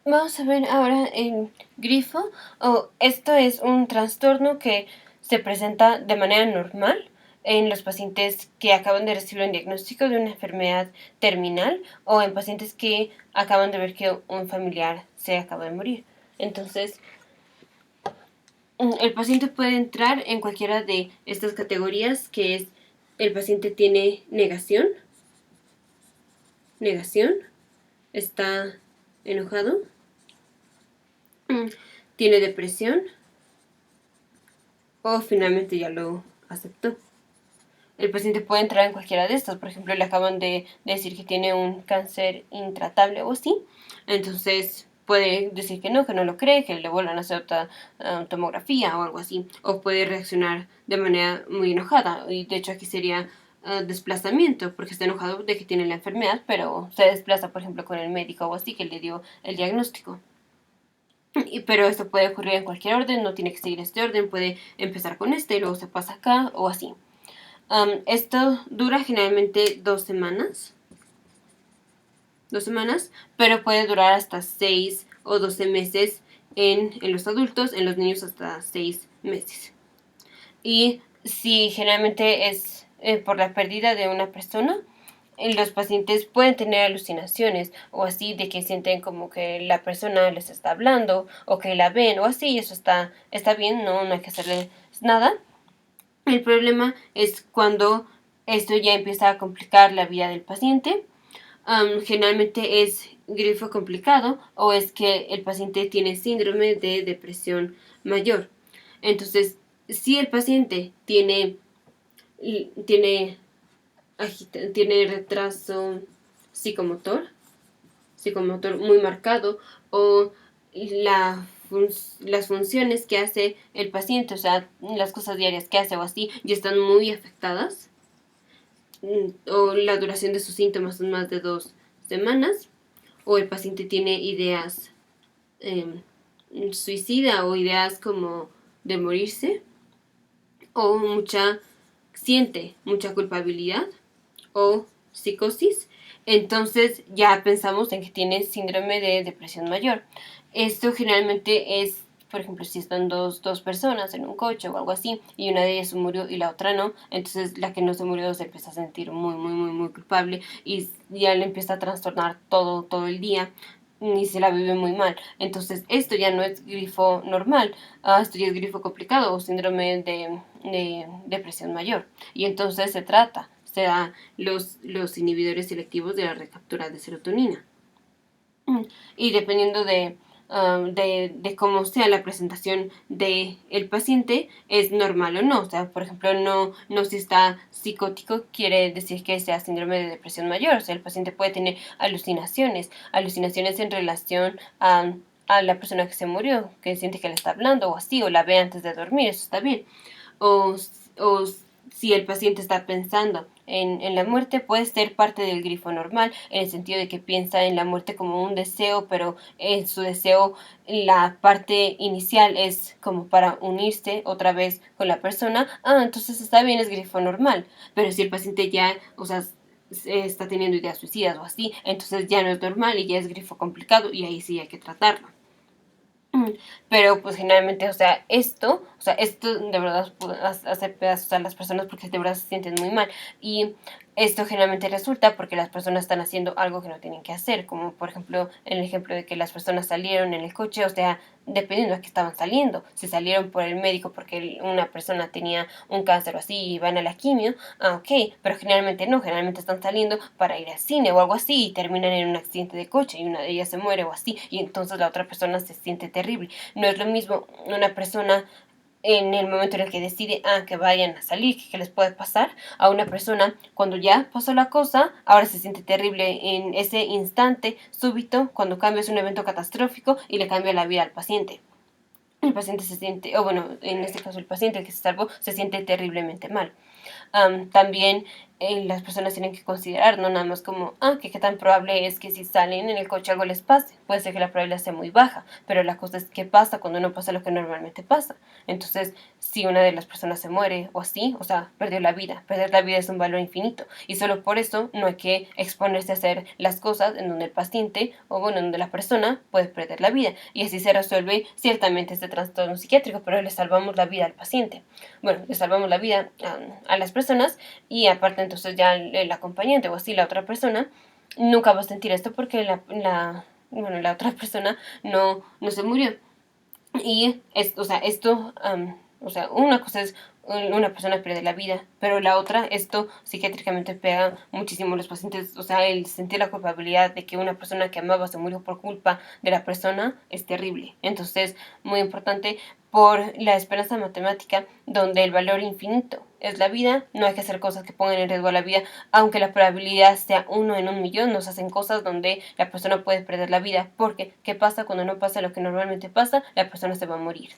Vamos a ver ahora en grifo. Esto es un trastorno que se presenta de manera normal en los pacientes que acaban de recibir un diagnóstico de una enfermedad terminal o en pacientes que acaban de ver que un familiar se acaba de morir. Entonces, el paciente puede entrar en cualquiera de estas categorías, que es: el paciente tiene negación, está enojado, tiene depresión o finalmente ya lo aceptó. El paciente puede entrar en cualquiera de estas. Por ejemplo, le acaban de decir que tiene un cáncer intratable o así. Entonces puede decir que no lo cree, que le vuelvan a hacer otra tomografía o algo así. O puede reaccionar de manera muy enojada. Y de hecho aquí sería desplazamiento, porque está enojado de que tiene la enfermedad, pero se desplaza, por ejemplo, con el médico o así que le dio el diagnóstico. Pero esto puede ocurrir en cualquier orden, no tiene que seguir este orden, puede empezar con este y luego se pasa acá o así. Esto dura generalmente 2 semanas, pero puede durar hasta 6 o 12 meses en los adultos, en los niños hasta 6 meses. Y si generalmente es por la pérdida de una persona, los pacientes pueden tener alucinaciones o así, de que sienten como que la persona les está hablando o que la ven o así, y eso está bien, no hay que hacerle nada. El problema es cuando esto ya empieza a complicar la vida del paciente. Generalmente es grifo complicado o es que el paciente tiene síndrome de depresión mayor. Entonces, si el paciente tiene retraso psicomotor, muy marcado, o las funciones que hace el paciente, o sea, las cosas diarias que hace o así, ya están muy afectadas, o la duración de sus síntomas son más de 2 semanas, o el paciente tiene ideas suicida o ideas como de morirse, o siente mucha culpabilidad o psicosis, entonces ya pensamos en que tiene síndrome de depresión mayor. Esto generalmente es, por ejemplo, si están dos personas en un coche o algo así, y una de ellas se murió y la otra no, entonces la que no se murió se empieza a sentir muy, muy, muy, muy culpable y ya le empieza a trastornar todo el día y se la vive muy mal. Entonces esto ya no es grifo normal, esto ya es grifo complicado o síndrome de depresión mayor. Y entonces se da los inhibidores selectivos de la recaptura de serotonina. Y dependiendo de cómo sea la presentación del paciente, es normal o no. O sea, por ejemplo, no si está psicótico quiere decir que sea síndrome de depresión mayor. O sea, el paciente puede tener alucinaciones en relación a la persona que se murió, que siente que le está hablando o así, o la ve antes de dormir, eso está bien. O, o si el paciente está pensando en la muerte, puede ser parte del grifo normal, en el sentido de que piensa en la muerte como un deseo, pero en su deseo la parte inicial es como para unirse otra vez con la persona. Entonces está bien, es grifo normal. Pero si el paciente ya, o sea, está teniendo ideas suicidas o así, entonces ya no es normal y ya es grifo complicado y ahí sí hay que tratarlo. Pero pues generalmente, esto de verdad hace pedazos a las personas porque de verdad se sienten muy mal. Y esto generalmente resulta porque las personas están haciendo algo que no tienen que hacer, como por ejemplo en el ejemplo de que las personas salieron en el coche, o sea, dependiendo a qué estaban saliendo. Si salieron por el médico porque una persona tenía un cáncer o así y van a la quimio, ok, pero generalmente no, generalmente están saliendo para ir al cine o algo así y terminan en un accidente de coche y una de ellas se muere o así, y entonces la otra persona se siente terrible. No es lo mismo una persona en el momento en el que decide que vayan a salir, que les puede pasar, a una persona cuando ya pasó la cosa, ahora se siente terrible en ese instante súbito, cuando cambias un evento catastrófico y le cambia la vida al paciente. El paciente se siente, o bueno, en este caso el paciente que se salvó, se siente terriblemente mal. También las personas tienen que considerar, no nada más como, que qué tan probable es que si salen en el coche algo les pase. Puede ser que la probabilidad sea muy baja, pero la cosa es qué pasa cuando no pasa lo que normalmente pasa. Entonces, si una de las personas se muere o así, o sea, perdió la vida. Perder la vida es un valor infinito y solo por eso no hay que exponerse a hacer las cosas en donde el paciente o bueno, donde la persona puede perder la vida y así se resuelve ciertamente este trastorno psiquiátrico, pero le salvamos la vida al paciente. Bueno, le salvamos la vida a las personas y aparte entonces ya el acompañante o así la otra persona nunca va a sentir esto porque bueno, la otra persona no se murió. Y o sea, o sea, una cosa es una persona pierde la vida, pero la otra, esto psiquiátricamente pega muchísimo a los pacientes. O sea, el sentir la culpabilidad de que una persona que amaba se murió por culpa de la persona es terrible. Entonces, muy importante por la esperanza matemática, donde el valor infinito es la vida, no hay que hacer cosas que pongan en riesgo a la vida, aunque la probabilidad sea 1 en 1 millón, nos hacen cosas donde la persona puede perder la vida, porque ¿qué pasa cuando no pasa lo que normalmente pasa? La persona se va a morir.